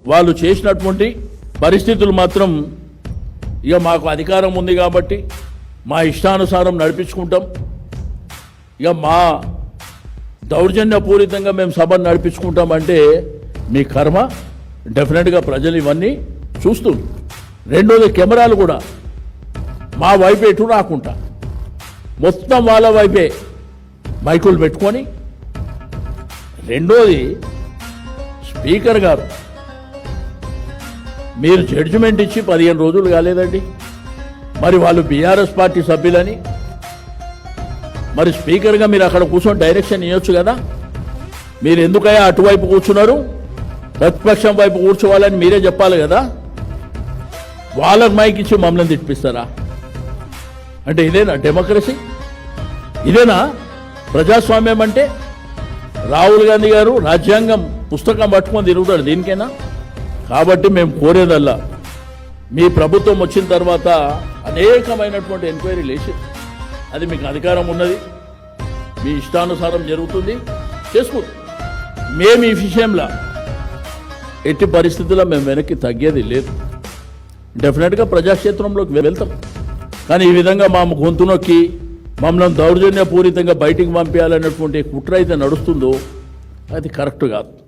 వాళ్ళు చేసినటువంటి పరిస్థితులు మాత్రం ఇక మాకు అధికారం ఉంది కాబట్టి మా ఇష్టానుసారం నడిపించుకుంటాం, ఇక మా దౌర్జన్యపూరితంగా మేము సభను నడిపించుకుంటామంటే మీ కర్మ. డెఫినెట్గా ప్రజలు ఇవన్నీ చూస్తూ, రెండోది కెమెరాలు కూడా మా వైపు ఎటు రాకుండా మొత్తం వాళ్ళ వైపే మైకులు పెట్టుకొని, రెండోది స్పీకర్ గారు మీరు జడ్జిమెంట్ ఇచ్చి 15 రోజులు కాలేదండి, మరి వాళ్ళు బీఆర్ఎస్ పార్టీ సభ్యులని, మరి స్పీకర్గా మీరు అక్కడ కూర్చొని డైరెక్షన్ ఇవ్వచ్చు కదా. మీరు ఎందుకయ్యా అటువైపు కూర్చున్నారు, ప్రతిపక్షం వైపు కూర్చోవాలని మీరే చెప్పాలి కదా. వాళ్ళకు మైక్ ఇచ్చి మమ్మల్ని తిప్పిస్తారా? అంటే ఇదేనా డెమోక్రసీ? ఇదేనా ప్రజాస్వామ్యం అంటే? రాహుల్ గాంధీ గారు రాజ్యాంగం పుస్తకం పట్టుకొని తిరుగుతాడు దీనికైనా. కాబట్టి మేము కోరేదల్లా, మీ ప్రభుత్వం వచ్చిన తర్వాత అనేకమైనటువంటి ఎంక్వైరీ లేచి, అది మీకు అధికారం ఉన్నది, మీ ఇష్టానుసారం జరుగుతుంది, చేసుకుంటాం. మేము ఈ విషయంలో ఎట్టి పరిస్థితుల్లో మేము వెనక్కి తగ్గేది లేదు. డెఫినెట్గా ప్రజాక్షేత్రంలోకి వెళ్తాం. కానీ ఈ విధంగా మా గొంతు నొక్కి మమ్మల్ని దౌర్జన్యపూరితంగా బయటికి పంపించాలన్నటువంటి కుట్ర అయితే నడుస్తుందో అది కరెక్ట్ కాదు.